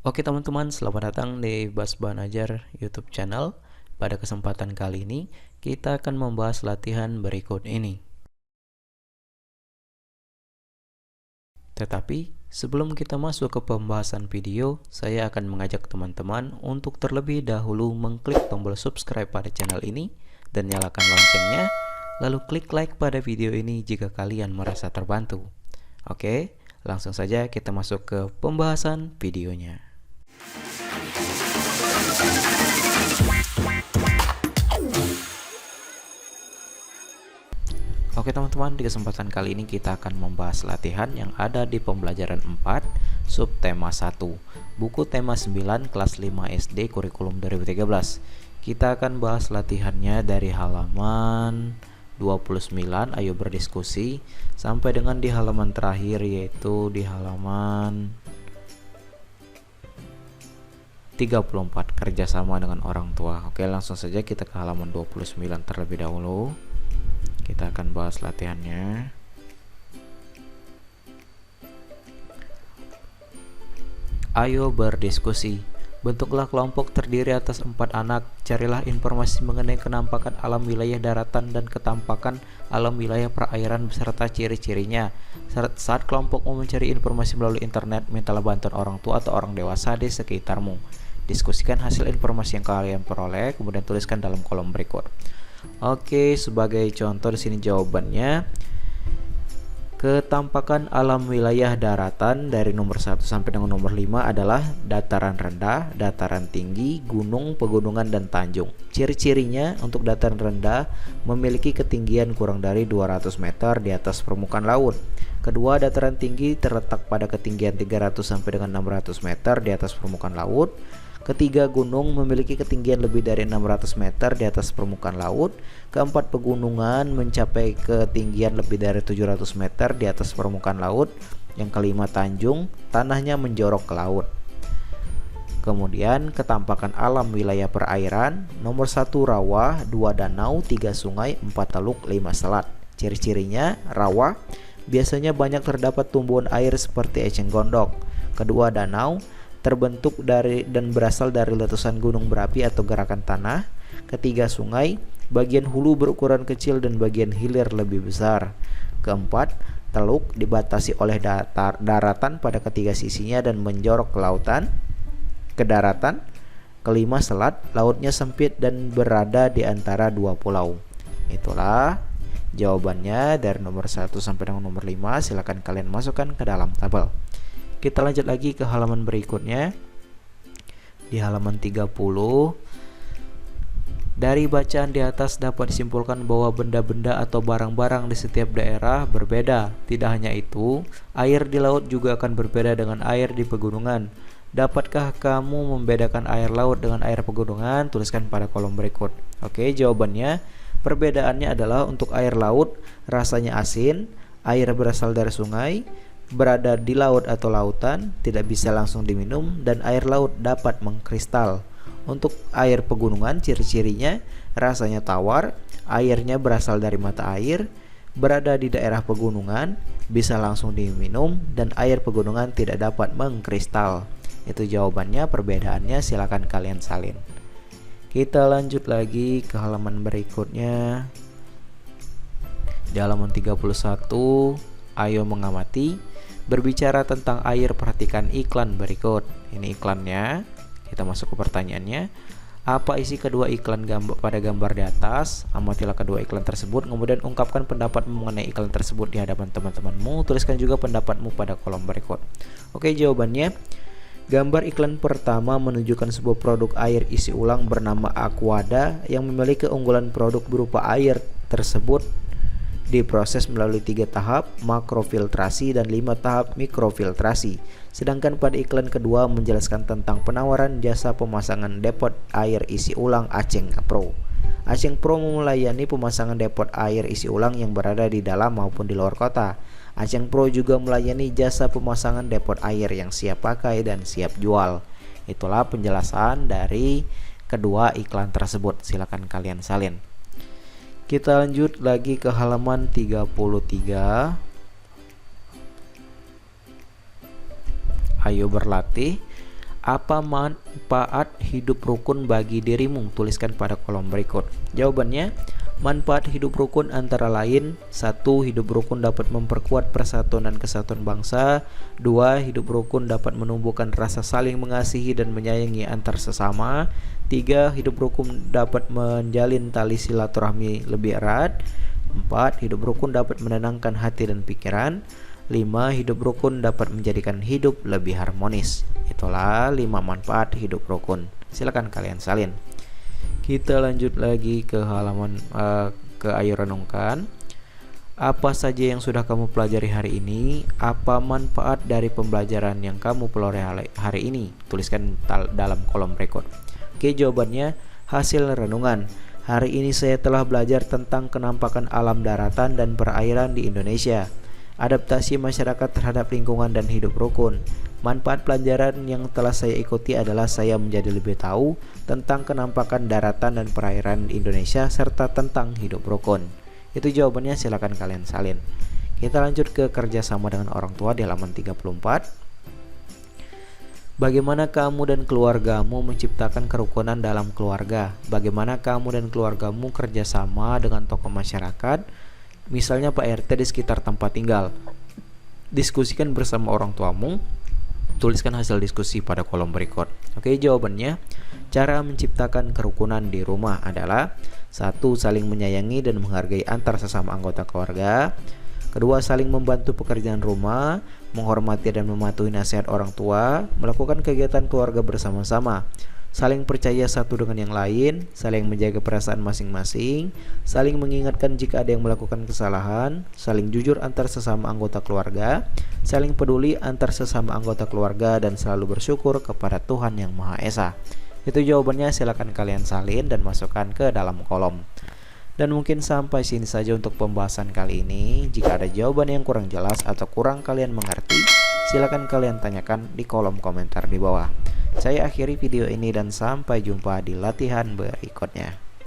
Oke teman-teman, selamat datang di Bas Banajar YouTube channel. Pada kesempatan kali ini, kita akan membahas latihan berikut ini. Tetapi, sebelum kita masuk ke pembahasan video, saya akan mengajak teman-teman untuk terlebih dahulu mengklik tombol subscribe pada channel ini dan nyalakan loncengnya, lalu klik like pada video ini jika kalian merasa terbantu. Oke, langsung saja kita masuk ke pembahasan videonya. Oke teman-teman, di kesempatan kali ini kita akan membahas latihan yang ada di pembelajaran 4 subtema 1 buku tema 9 kelas 5 SD kurikulum 2013. Kita akan bahas latihannya dari halaman 29, ayo berdiskusi, sampai dengan di halaman terakhir yaitu di halaman 34, kerjasama dengan orang tua. Oke, langsung saja kita ke halaman 29 terlebih dahulu. Kita akan bahas latihannya. Ayo berdiskusi. Bentuklah kelompok terdiri atas 4 anak. Carilah informasi mengenai kenampakan alam wilayah daratan dan ketampakan alam wilayah perairan beserta ciri-cirinya. Saat kelompokmu mencari informasi melalui internet, mintalah bantuan orang tua atau orang dewasa di sekitarmu. Diskusikan hasil informasi yang kalian peroleh, kemudian tuliskan dalam kolom berikut. Oke, sebagai contoh di sini jawabannya. Ketampakan alam wilayah daratan dari nomor 1 sampai dengan nomor 5 adalah dataran rendah, dataran tinggi, gunung, pegunungan, dan tanjung. Ciri-cirinya untuk dataran rendah memiliki ketinggian kurang dari 200 meter di atas permukaan laut. Kedua, dataran tinggi terletak pada ketinggian 300 sampai dengan 600 meter di atas permukaan laut. Ketiga, gunung memiliki ketinggian lebih dari 600 meter di atas permukaan laut. Keempat, pegunungan mencapai ketinggian lebih dari 700 meter di atas permukaan laut. Yang kelima, tanjung, tanahnya menjorok ke laut. Kemudian, ketampakan alam wilayah perairan. Nomor 1, rawa, 2 danau, 3 sungai, 4 teluk, 5 selat. Ciri-cirinya, rawa biasanya banyak terdapat tumbuhan air seperti eceng gondok. Kedua, danau terbentuk dari dan berasal dari letusan gunung berapi atau gerakan tanah. Ketiga, sungai, bagian hulu berukuran kecil dan bagian hilir lebih besar. Keempat, teluk dibatasi oleh daratan pada ketiga sisinya dan menjorok ke daratan. Kelima, selat, lautnya sempit dan berada di antara dua pulau. Itulah jawabannya dari nomor 1 sampai dengan nomor 5. Silakan kalian masukkan ke dalam tabel. Kita lanjut lagi ke halaman berikutnya. Di halaman 30, dari bacaan di atas dapat disimpulkan bahwa benda-benda atau barang-barang di setiap daerah berbeda. Tidak hanya itu, air di laut juga akan berbeda dengan air di pegunungan. Dapatkah kamu membedakan air laut dengan air pegunungan? Tuliskan pada kolom berikut. Oke, jawabannya, perbedaannya adalah untuk air laut rasanya asin, air berasal dari sungai, berada di laut atau lautan, tidak bisa langsung diminum, dan air laut dapat mengkristal. Untuk air pegunungan, ciri-cirinya rasanya tawar, airnya berasal dari mata air, berada di daerah pegunungan, bisa langsung diminum, dan air pegunungan tidak dapat mengkristal. Itu jawabannya, perbedaannya silakan kalian salin. Kita lanjut lagi ke halaman berikutnya. Di halaman 31, ayo mengamati. Berbicara tentang air, perhatikan iklan berikut. Ini iklannya. Kita masuk ke pertanyaannya. Apa isi kedua iklan pada gambar di atas? Amatilah kedua iklan tersebut, kemudian ungkapkan pendapat mengenai iklan tersebut di hadapan teman-temanmu. Tuliskan juga pendapatmu pada kolom berikut. Oke, jawabannya. Gambar iklan pertama menunjukkan sebuah produk air isi ulang bernama Aquada yang memiliki keunggulan produk berupa air tersebut diproses melalui 3 tahap makrofiltrasi dan 5 tahap mikrofiltrasi. Sedangkan pada iklan kedua menjelaskan tentang penawaran jasa pemasangan depot air isi ulang Aceng Pro. Aceng Pro melayani pemasangan depot air isi ulang yang berada di dalam maupun di luar kota. Aceng Pro juga melayani jasa pemasangan depot air yang siap pakai dan siap jual. Itulah penjelasan dari kedua iklan tersebut. Silakan kalian salin. Kita lanjut lagi ke halaman 33. Ayo berlatih. Apa manfaat hidup rukun bagi dirimu? Tuliskan pada kolom berikut. Jawabannya, manfaat hidup rukun antara lain: 1. Hidup rukun dapat memperkuat persatuan dan kesatuan bangsa. 2. Hidup rukun dapat menumbuhkan rasa saling mengasihi dan menyayangi antar sesama. 3. Hidup rukun dapat menjalin tali silaturahmi lebih erat. 4. Hidup rukun dapat menenangkan hati dan pikiran. 5. Hidup rukun dapat menjadikan hidup lebih harmonis. Itulah 5 manfaat hidup rukun. Silakan kalian salin. Kita lanjut lagi ke halaman ke Ayo Renungkan. Apa saja yang sudah kamu pelajari hari ini? Apa manfaat dari pembelajaran yang kamu pelajari hari ini? Tuliskan dalam kolom berikut. Oke, jawabannya hasil renungan. Hari ini saya telah belajar tentang kenampakan alam daratan dan perairan di Indonesia, adaptasi masyarakat terhadap lingkungan dan hidup rukun. Manfaat pelajaran yang telah saya ikuti adalah saya menjadi lebih tahu tentang kenampakan daratan dan perairan di Indonesia serta tentang hidup rukun. Itu jawabannya, silakan kalian salin. Kita lanjut ke kerjasama dengan orang tua di halaman 34. Bagaimana kamu dan keluargamu menciptakan kerukunan dalam keluarga? Bagaimana kamu dan keluargamu kerjasama dengan tokoh masyarakat, misalnya Pak RT di sekitar tempat tinggal? Diskusikan bersama orang tuamu. Tuliskan hasil diskusi pada kolom berikut. Oke, jawabannya, cara menciptakan kerukunan di rumah adalah: 1. Saling menyayangi dan menghargai antar sesama anggota keluarga. 2. Saling membantu pekerjaan rumah, menghormati dan mematuhi nasihat orang tua, melakukan kegiatan keluarga bersama-sama, saling percaya satu dengan yang lain, saling menjaga perasaan masing-masing, saling mengingatkan jika ada yang melakukan kesalahan, saling jujur antar sesama anggota keluarga, saling peduli antar sesama anggota keluarga, dan selalu bersyukur kepada Tuhan Yang Maha Esa. Itu jawabannya, silakan kalian salin dan masukkan ke dalam kolom. Dan mungkin sampai sini saja untuk pembahasan kali ini. Jika ada jawaban yang kurang jelas atau kurang kalian mengerti, silakan kalian tanyakan di kolom komentar di bawah. Saya akhiri video ini dan sampai jumpa di latihan berikutnya.